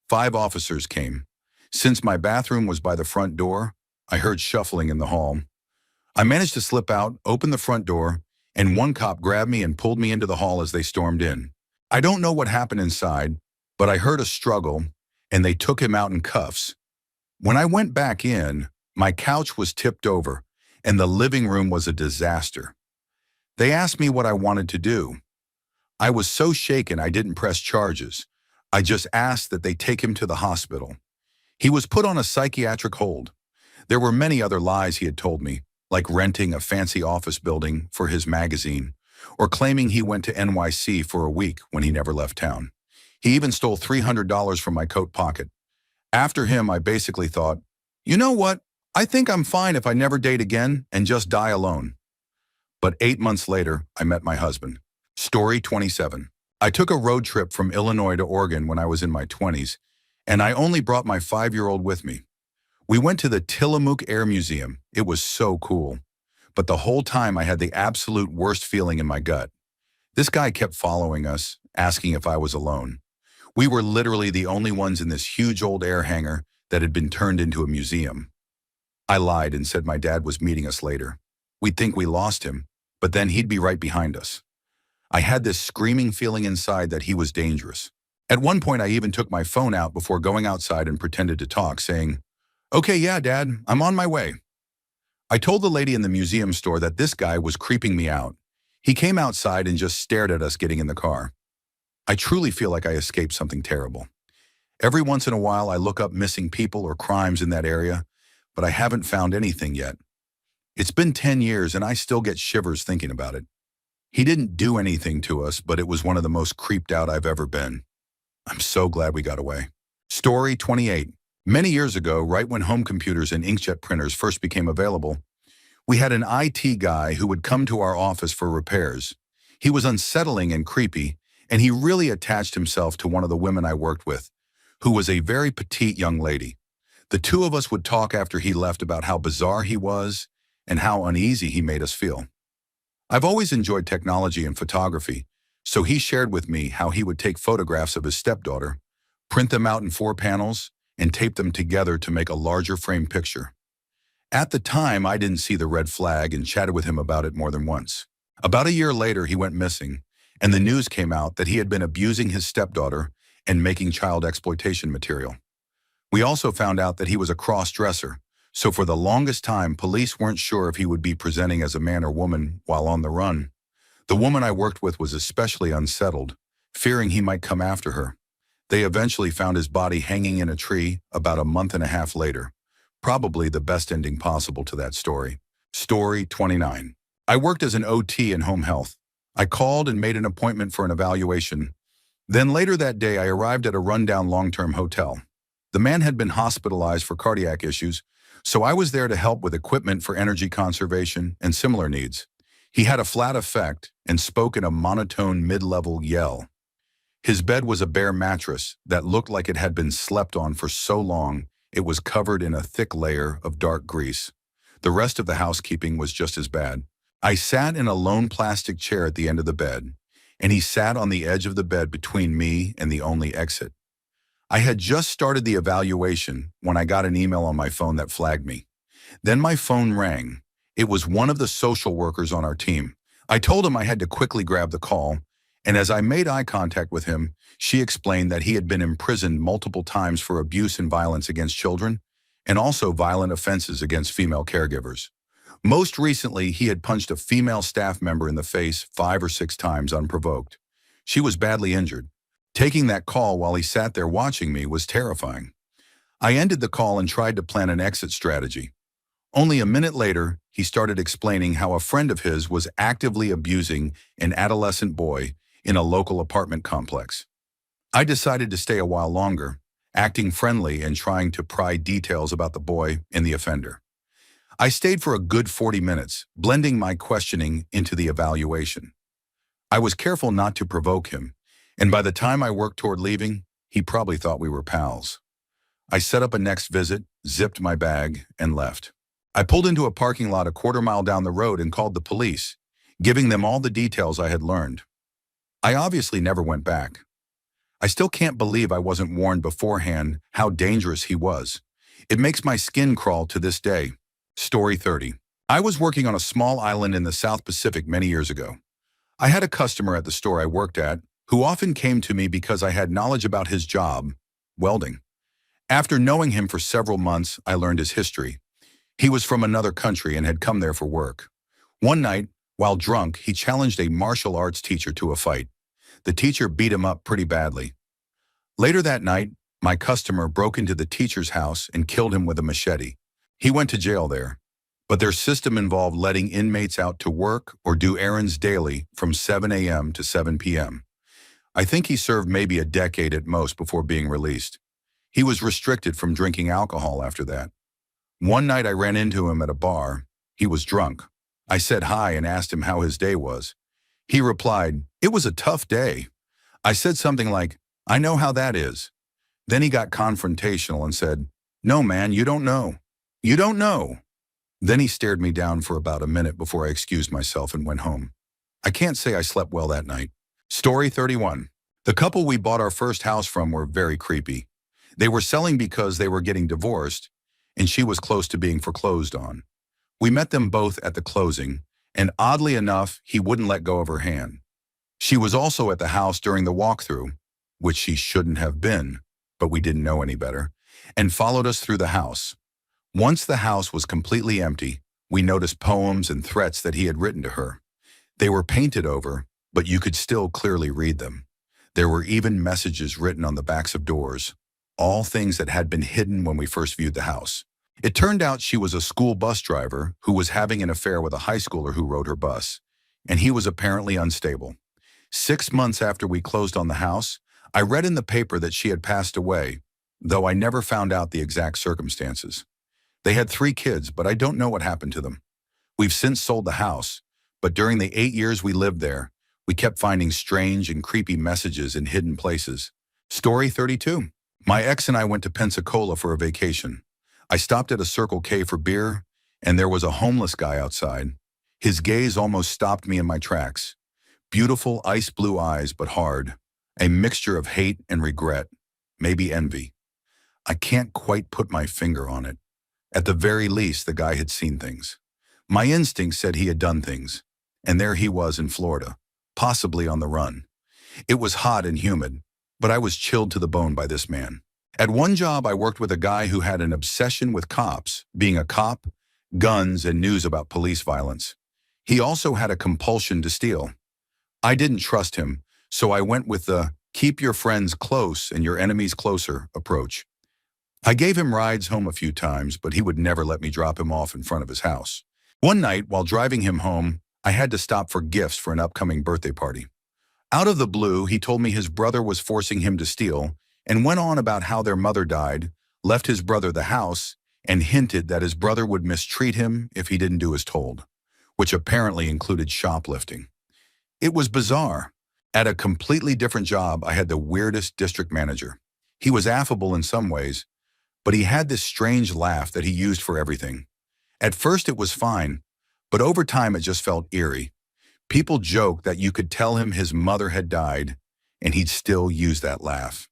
5 officers came. Since my bathroom was by the front door, I heard shuffling in the hall. I managed to slip out, open the front door, and one cop grabbed me and pulled me into the hall as they stormed in. I don't know what happened inside, but I heard a struggle, and they took him out in cuffs. When I went back in, my couch was tipped over, and the living room was a disaster. They asked me what I wanted to do. I was so shaken I didn't press charges. I just asked that they take him to the hospital. He was put on a psychiatric hold. There were many other lies he had told me, like renting a fancy office building for his magazine, or claiming he went to NYC for a week when he never left town. He even stole $300 from my coat pocket. After him, I basically thought, you know what? I think I'm fine if I never date again and just die alone. But 8 months later, I met my husband. Story 27. I took a road trip from Illinois to Oregon when I was in my 20s, and I only brought my 5-year-old with me. We went to the Tillamook Air Museum. It was so cool. But the whole time I had the absolute worst feeling in my gut. This guy kept following us, asking if I was alone. We were literally the only ones in this huge old air hangar that had been turned into a museum. I lied and said my dad was meeting us later. We'd think we lost him, but then he'd be right behind us. I had this screaming feeling inside that he was dangerous. At one point, I even took my phone out before going outside and pretended to talk, saying, "Okay, yeah, Dad, I'm on my way." I told the lady in the museum store that this guy was creeping me out. He came outside and just stared at us getting in the car. I truly feel like I escaped something terrible. Every once in a while, I look up missing people or crimes in that area, but I haven't found anything yet. It's been 10 years and I still get shivers thinking about it. He didn't do anything to us, but it was one of the most creeped out I've ever been. I'm so glad we got away. Story 28. Many years ago, right when home computers and inkjet printers first became available, we had an IT guy who would come to our office for repairs. He was unsettling and creepy, and he really attached himself to one of the women I worked with, who was a very petite young lady. The two of us would talk after he left about how bizarre he was and how uneasy he made us feel. I've always enjoyed technology and photography, so he shared with me how he would take photographs of his stepdaughter, print them out in 4 panels, and tape them together to make a larger frame picture. At the time, I didn't see the red flag and chatted with him about it more than once. About a year later, he went missing, and the news came out that he had been abusing his stepdaughter and making child exploitation material. We also found out that he was a cross-dresser, so for the longest time, police weren't sure if he would be presenting as a man or woman while on the run. The woman I worked with was especially unsettled, fearing he might come after her. They eventually found his body hanging in a tree about a month and a half later. Probably the best ending possible to that story. Story 29. I worked as an OT in home health. I called and made an appointment for an evaluation. Then later that day, I arrived at a rundown long-term hotel. The man had been hospitalized for cardiac issues, so I was there to help with equipment for energy conservation and similar needs. He had a flat effect and spoke in a monotone mid-level yell. His bed was a bare mattress that looked like it had been slept on for so long it was covered in a thick layer of dark grease. The rest of the housekeeping was just as bad. I sat in a lone plastic chair at the end of the bed, and he sat on the edge of the bed between me and the only exit. I had just started the evaluation when I got an email on my phone that flagged me. Then my phone rang. It was one of the social workers on our team. I told him I had to quickly grab the call, and as I made eye contact with him, she explained that he had been imprisoned multiple times for abuse and violence against children, and also violent offenses against female caregivers. Most recently, he had punched a female staff member in the face 5 or 6 times unprovoked. She was badly injured. Taking that call while he sat there watching me was terrifying. I ended the call and tried to plan an exit strategy. Only a minute later, he started explaining how a friend of his was actively abusing an adolescent boy in a local apartment complex. I decided to stay a while longer, acting friendly and trying to pry details about the boy and the offender. I stayed for a good 40 minutes, blending my questioning into the evaluation. I was careful not to provoke him, and by the time I worked toward leaving, he probably thought we were pals. I set up a next visit, zipped my bag, and left. I pulled into a parking lot a quarter-mile down the road and called the police, giving them all the details I had learned. I obviously never went back. I still can't believe I wasn't warned beforehand how dangerous he was. It makes my skin crawl to this day. Story 30. I was working on a small island in the South Pacific many years ago. I had a customer at the store I worked at who often came to me because I had knowledge about his job, welding. After knowing him for several months, I learned his history. He was from another country and had come there for work. One night, while drunk, he challenged a martial arts teacher to a fight. The teacher beat him up pretty badly. Later that night, my customer broke into the teacher's house and killed him with a machete. He went to jail there, but their system involved letting inmates out to work or do errands daily from 7 a.m. to 7 p.m. I think he served maybe a decade at most before being released. He was restricted from drinking alcohol after that. One night I ran into him at a bar. He was drunk. I said hi and asked him how his day was. He replied, "It was a tough day." I said something like, "I know how that is." Then he got confrontational and said, "No, man, you don't know. You don't know." Then he stared me down for about a minute before I excused myself and went home. I can't say I slept well that night. Story 31. The couple we bought our first house from were very creepy. They were selling because they were getting divorced, and she was close to being foreclosed on. We met them both at the closing, and oddly enough, he wouldn't let go of her hand. She was also at the house during the walkthrough, which she shouldn't have been, but we didn't know any better, and followed us through the house. Once the house was completely empty, we noticed poems and threats that he had written to her. They were painted over, but you could still clearly read them. There were even messages written on the backs of doors, all things that had been hidden when we first viewed the house. It turned out she was a school bus driver who was having an affair with a high schooler who rode her bus, and he was apparently unstable. 6 months after we closed on the house, I read in the paper that she had passed away, though I never found out the exact circumstances. They had 3 kids, but I don't know what happened to them. We've since sold the house, but during the 8 years we lived there, we kept finding strange and creepy messages in hidden places. Story 32. My ex and I went to Pensacola for a vacation. I stopped at a Circle K for beer, and there was a homeless guy outside. His gaze almost stopped me in my tracks. Beautiful ice blue eyes, but hard. A mixture of hate and regret, maybe envy. I can't quite put my finger on it. At the very least, the guy had seen things. My instinct said he had done things, and there he was in Florida, possibly on the run. It was hot and humid. but I was chilled to the bone by this man. At one job, I worked with a guy who had an obsession with cops, being a cop, guns, and news about police violence. He also had a compulsion to steal. I didn't trust him, so I went with the keep your friends close and your enemies closer approach. I gave him rides home a few times, but he would never let me drop him off in front of his house. One night, while driving him home, I had to stop for gifts for an upcoming birthday party. Out of the blue, he told me his brother was forcing him to steal and went on about how their mother died, left his brother the house, and hinted that his brother would mistreat him if he didn't do as told, which apparently included shoplifting. It was bizarre. At a completely different job, I had the weirdest district manager. He was affable in some ways, but he had this strange laugh that he used for everything. At first it was fine, but over time it just felt eerie. People joked that you could tell him his mother had died, and he'd still use that laugh.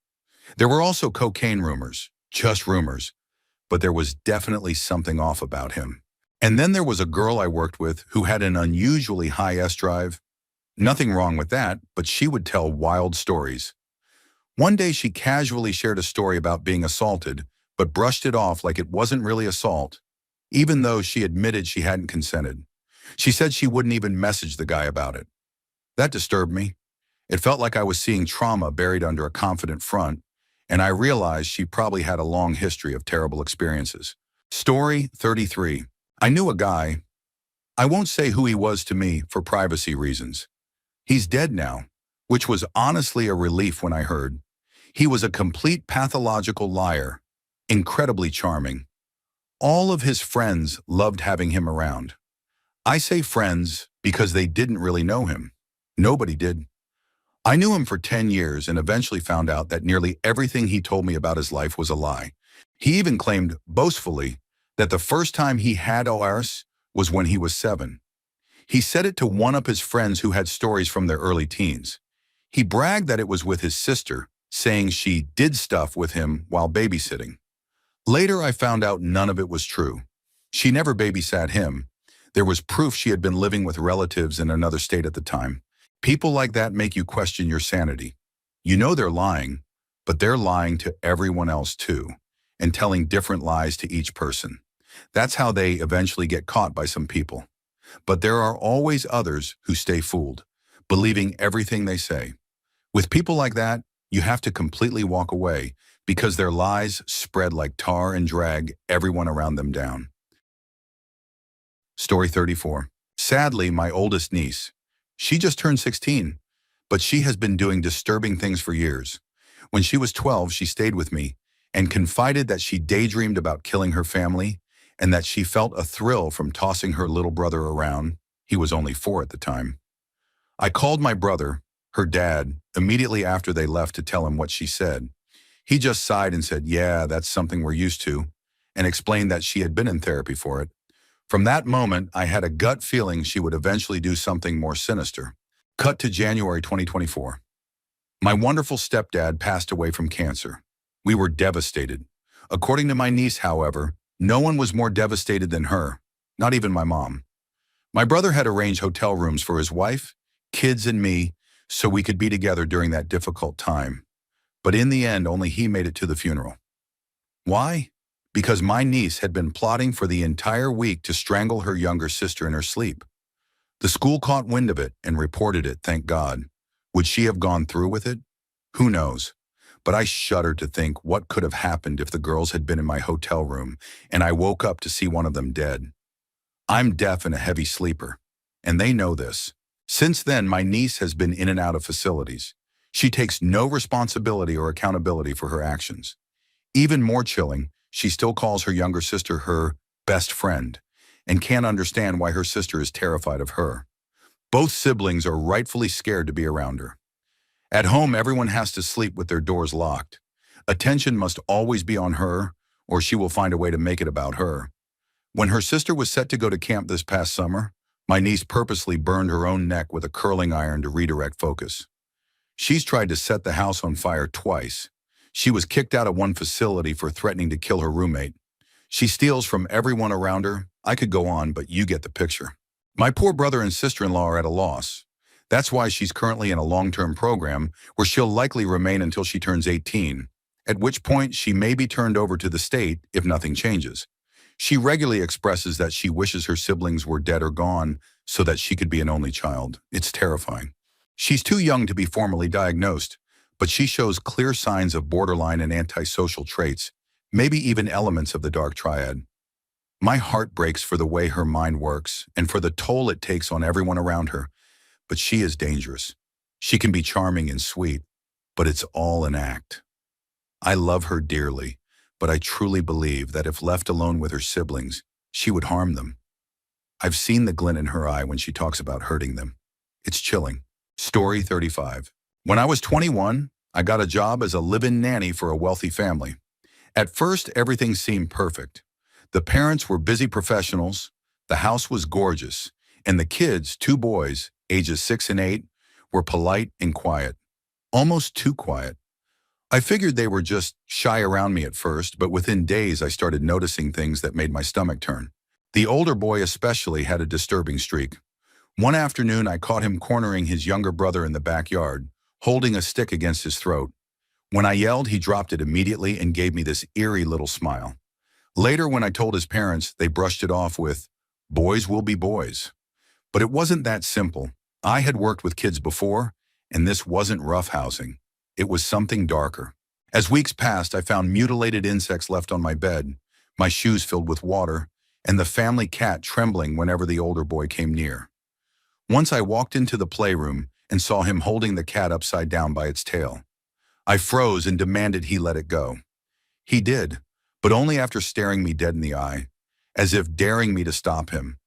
There were also cocaine rumors, just rumors, but there was definitely something off about him. And then there was a girl I worked with who had an unusually high S-drive. Nothing wrong with that, but she would tell wild stories. One day she casually shared a story about being assaulted, but brushed it off like it wasn't really assault, even though she admitted she hadn't consented. She said she wouldn't even message the guy about it. That disturbed me. It felt like I was seeing trauma buried under a confident front, and I realized she probably had a long history of terrible experiences. Story 33. I knew a guy. I won't say who he was to me for privacy reasons. He's dead now, which was honestly a relief when I heard. He was a complete pathological liar, incredibly charming. All of his friends loved having him around. I say friends because they didn't really know him. Nobody did. I knew him for 10 years and eventually found out that nearly everything he told me about his life was a lie. He even claimed, boastfully, that the first time he had ORS was when he was 7. He said it to one-up his friends who had stories from their early teens. He bragged that it was with his sister, saying she did stuff with him while babysitting. Later, I found out none of it was true. She never babysat him. There was proof she had been living with relatives in another state at the time. People like that make you question your sanity. You know they're lying, but they're lying to everyone else too, and telling different lies to each person. That's how they eventually get caught by some people. But there are always others who stay fooled, believing everything they say. With people like that, you have to completely walk away because their lies spread like tar and drag everyone around them down. Story 34. Sadly, my oldest niece. She just turned 16, but she has been doing disturbing things for years. When she was 12, she stayed with me and confided that she daydreamed about killing her family and that she felt a thrill from tossing her little brother around. He was only 4 at the time. I called my brother, her dad, immediately after they left to tell him what she said. He just sighed and said, "Yeah, that's something we're used to," and explained that she had been in therapy for it. From that moment, I had a gut feeling she would eventually do something more sinister. Cut to January 2024. My wonderful stepdad passed away from cancer. We were devastated. According to my niece, however, no one was more devastated than her, not even my mom. My brother had arranged hotel rooms for his wife, kids, and me so we could be together during that difficult time. But in the end, only he made it to the funeral. Why? Because my niece had been plotting for the entire week to strangle her younger sister in her sleep. The school caught wind of it and reported it, thank God. Would she have gone through with it? Who knows? But I shuddered to think what could have happened if the girls had been in my hotel room and I woke up to see one of them dead. I'm deaf and a heavy sleeper, and they know this. Since then, my niece has been in and out of facilities. She takes no responsibility or accountability for her actions. Even more chilling, she still calls her younger sister her best friend and can't understand why her sister is terrified of her. Both siblings are rightfully scared to be around her. At home, everyone has to sleep with their doors locked. Attention must always be on her, or she will find a way to make it about her. When her sister was set to go to camp this past summer, my niece purposely burned her own neck with a curling iron to redirect focus. She's tried to set the house on fire twice. She was kicked out of one facility for threatening to kill her roommate. She steals from everyone around her. I could go on, but you get the picture. My poor brother and sister-in-law are at a loss. That's why she's currently in a long-term program where she'll likely remain until she turns 18, at which point she may be turned over to the state if nothing changes. She regularly expresses that she wishes her siblings were dead or gone so that she could be an only child. It's terrifying. She's too young to be formally diagnosed, but she shows clear signs of borderline and antisocial traits, maybe even elements of the dark triad. My heart breaks for the way her mind works and for the toll it takes on everyone around her, but she is dangerous. She can be charming and sweet, but it's all an act. I love her dearly, but I truly believe that if left alone with her siblings, she would harm them. I've seen the glint in her eye when she talks about hurting them. It's chilling. Story 35. When I was 21, I got a job as a live-in nanny for a wealthy family. At first, everything seemed perfect. The parents were busy professionals, the house was gorgeous, and the kids, two boys, ages 6 and 8, were polite and quiet. Almost too quiet. I figured they were just shy around me at first, but within days I started noticing things that made my stomach turn. The older boy especially had a disturbing streak. One afternoon I caught him cornering his younger brother in the backyard, holding a stick against his throat. When I yelled, he dropped it immediately and gave me this eerie little smile. Later, when I told his parents, they brushed it off with, "Boys will be boys." But it wasn't that simple. I had worked with kids before, and this wasn't roughhousing. It was something darker. As weeks passed, I found mutilated insects left on my bed, my shoes filled with water, and the family cat trembling whenever the older boy came near. Once I walked into the playroom and saw him holding the cat upside down by its tail. I froze and demanded he let it go. He did, but only after staring me dead in the eye, as if daring me to stop him.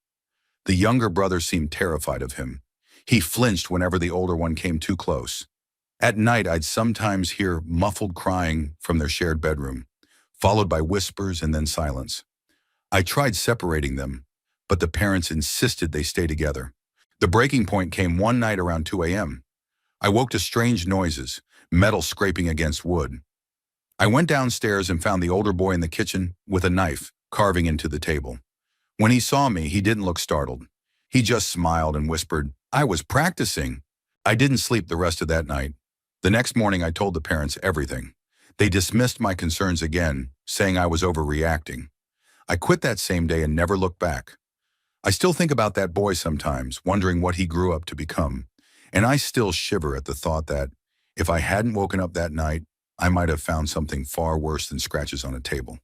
The younger brother seemed terrified of him. He flinched whenever the older one came too close. At night, I'd sometimes hear muffled crying from their shared bedroom, followed by whispers and then silence. I tried separating them, but the parents insisted they stay together. The breaking point came one night around 2 a.m. I woke to strange noises, metal scraping against wood. I went downstairs and found the older boy in the kitchen with a knife, carving into the table. When he saw me, he didn't look startled. He just smiled and whispered, "I was practicing." I didn't sleep the rest of that night. The next morning, I told the parents everything. They dismissed my concerns again, saying I was overreacting. I quit that same day and never looked back. I still think about that boy sometimes, wondering what he grew up to become. And I still shiver at the thought that, if I hadn't woken up that night, I might have found something far worse than scratches on a table.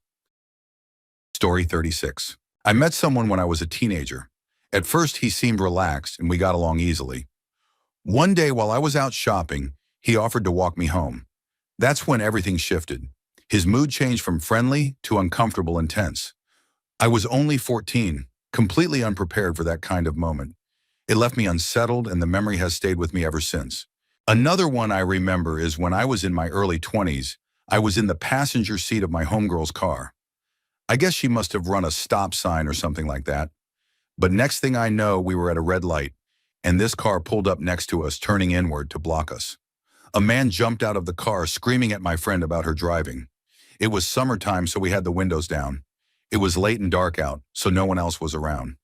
Story 36. I met someone when I was a teenager. At first, he seemed relaxed and we got along easily. One day while I was out shopping, he offered to walk me home. That's when everything shifted. His mood changed from friendly to uncomfortable intense. I was only 14, completely unprepared for that kind of moment. It left me unsettled and the memory has stayed with me ever since. Another one I remember is when I was in my early 20s, I was in the passenger seat of my homegirl's car. I guess she must have run a stop sign or something like that. But next thing I know, we were at a red light, and this car pulled up next to us, turning inward to block us. A man jumped out of the car, screaming at my friend about her driving. It was summertime, so we had the windows down. It was late and dark out, so no one else was around.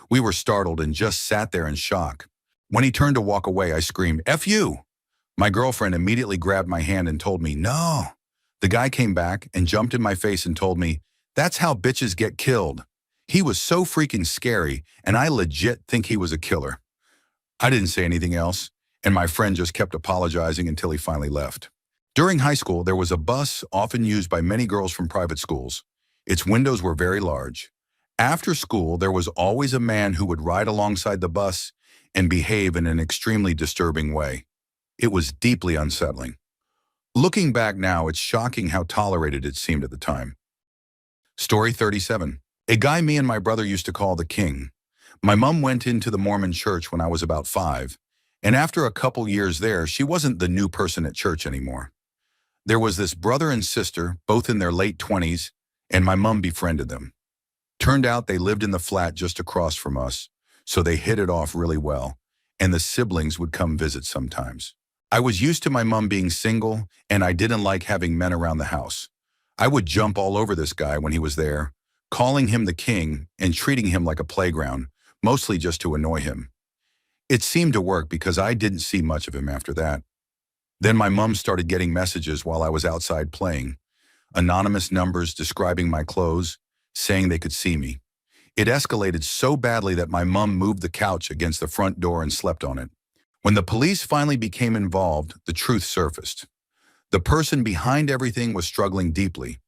We were startled and just sat there in shock. When he turned to walk away, I screamed, "F you!" My girlfriend immediately grabbed my hand and told me, "No." The guy came back and jumped in my face and told me, "That's how bitches get killed." He was so freaking scary, and I legit think he was a killer. I didn't say anything else, and my friend just kept apologizing until he finally left. During high school, there was a bus often used by many girls from private schools. Its windows were very large. After school, there was always a man who would ride alongside the bus and behave in an extremely disturbing way. It was deeply unsettling. Looking back now, it's shocking how tolerated it seemed at the time. Story 37. A guy me and my brother used to call the King. My mom went into the Mormon church when I was about 5, and after a couple years there, she wasn't the new person at church anymore. There was this brother and sister, both in their late 20s, and my mom befriended them. Turned out they lived in the flat just across from us, so they hit it off really well, and the siblings would come visit sometimes. I was used to my mom being single, and I didn't like having men around the house. I would jump all over this guy when he was there, calling him the King and treating him like a playground, mostly just to annoy him. It seemed to work because I didn't see much of him after that. Then my mom started getting messages while I was outside playing, anonymous numbers describing my clothes, saying they could see me. It escalated so badly that my mom moved the couch against the front door and slept on it. When the police finally became involved, the truth surfaced. The person behind everything was struggling deeply.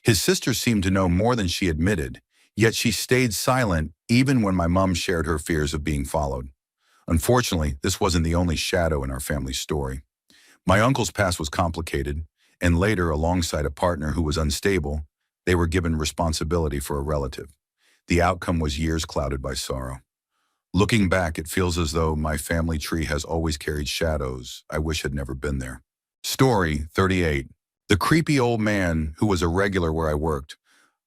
His sister seemed to know more than she admitted, yet she stayed silent even when my mom shared her fears of being followed. Unfortunately, this wasn't the only shadow in our family's story. My uncle's past was complicated, and later, alongside a partner who was unstable, they were given responsibility for a relative. The outcome was years clouded by sorrow. Looking back, it feels as though my family tree has always carried shadows I wish had never been there. Story 38. The creepy old man who was a regular where I worked.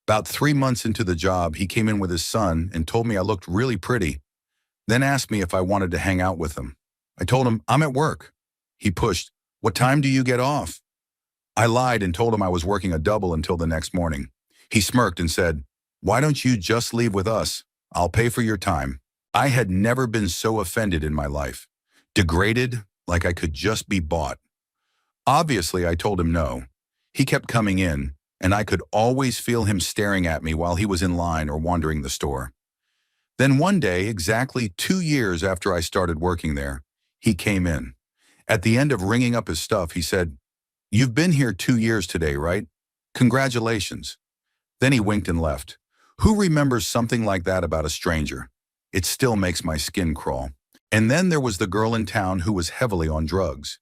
About 3 months into the job, he came in with his son and told me I looked really pretty, then asked me if I wanted to hang out with him. I told him, I'm at work. He pushed, what time do you get off? I lied and told him I was working a double until the next morning. He smirked and said, why don't you just leave with us? I'll pay for your time. I had never been so offended in my life. Degraded, like I could just be bought. Obviously, I told him no. He kept coming in, and I could always feel him staring at me while he was in line or wandering the store. Then one day, exactly 2 years after I started working there, he came in. At the end of ringing up his stuff, he said, you've been here 2 years today, right? Congratulations. Then he winked and left. Who remembers something like that about a stranger? It still makes my skin crawl. And then there was the girl in town who was heavily on drugs.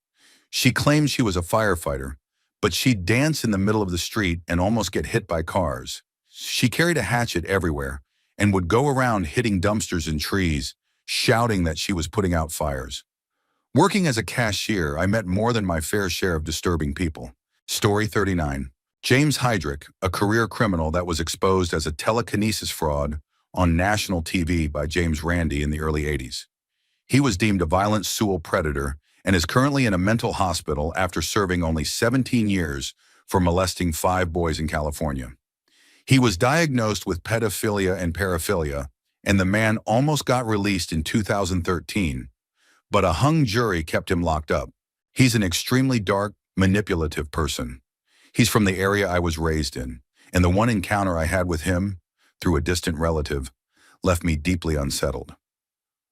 She claimed she was a firefighter, but she'd dance in the middle of the street and almost get hit by cars. She carried a hatchet everywhere and would go around hitting dumpsters and trees, shouting that she was putting out fires. Working as a cashier, I met more than my fair share of disturbing people. Story 39. James Heydrich, a career criminal that was exposed as a telekinesis fraud on national TV by James Randi in the early 80s. He was deemed a violent sexual predator and is currently in a mental hospital after serving only 17 years for molesting 5 boys in California. He was diagnosed with pedophilia and paraphilia, and the man almost got released in 2013, but a hung jury kept him locked up. He's an extremely dark, manipulative person. He's from the area I was raised in, and the one encounter I had with him, through a distant relative, left me deeply unsettled.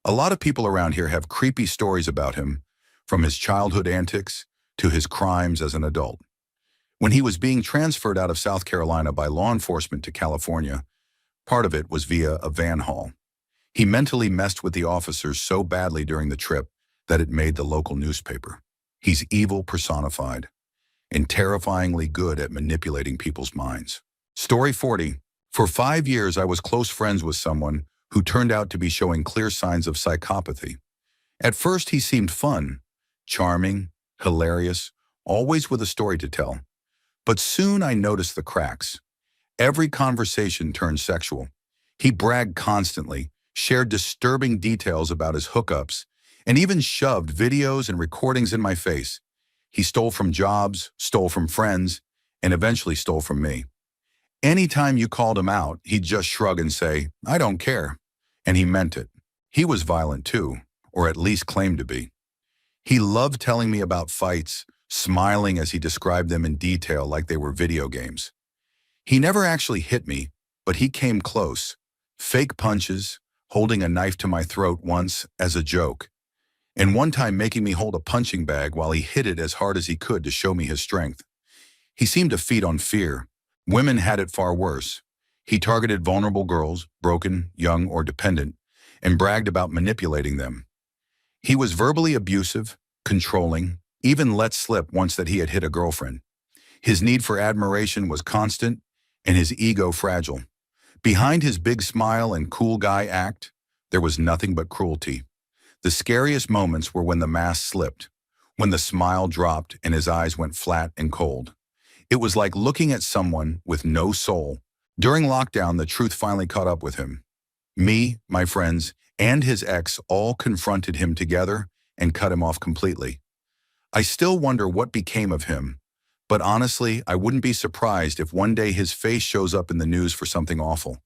A lot of people around here have creepy stories about him, from his childhood antics to his crimes as an adult. When he was being transferred out of South Carolina by law enforcement to California, part of it was via a van haul. He mentally messed with the officers so badly during the trip that it made the local newspaper. He's evil personified and terrifyingly good at manipulating people's minds. Story 40. For 5 years, I was close friends with someone who turned out to be showing clear signs of psychopathy. At first, he seemed fun, charming, hilarious, always with a story to tell. But soon I noticed the cracks. Every conversation turned sexual. He bragged constantly, shared disturbing details about his hookups, and even shoved videos and recordings in my face. He stole from jobs, stole from friends, and eventually stole from me. Anytime you called him out, he'd just shrug and say, I don't care. And he meant it. He was violent too, or at least claimed to be. He loved telling me about fights, smiling as he described them in detail like they were video games. He never actually hit me, but he came close. Fake punches, holding a knife to my throat once as a joke, and one time making me hold a punching bag while he hit it as hard as he could to show me his strength. He seemed to feed on fear. Women had it far worse. He targeted vulnerable girls, broken, young, or dependent, and bragged about manipulating them. He was verbally abusive, controlling, even let slip once that he had hit a girlfriend. His need for admiration was constant, and his ego fragile. Behind his big smile and cool guy act, there was nothing but cruelty. The scariest moments were when the mask slipped, when the smile dropped and his eyes went flat and cold. It was like looking at someone with no soul. During lockdown, the truth finally caught up with him. Me, my friends, and his ex all confronted him together and cut him off completely. I still wonder what became of him, but honestly, I wouldn't be surprised if one day his face shows up in the news for something awful.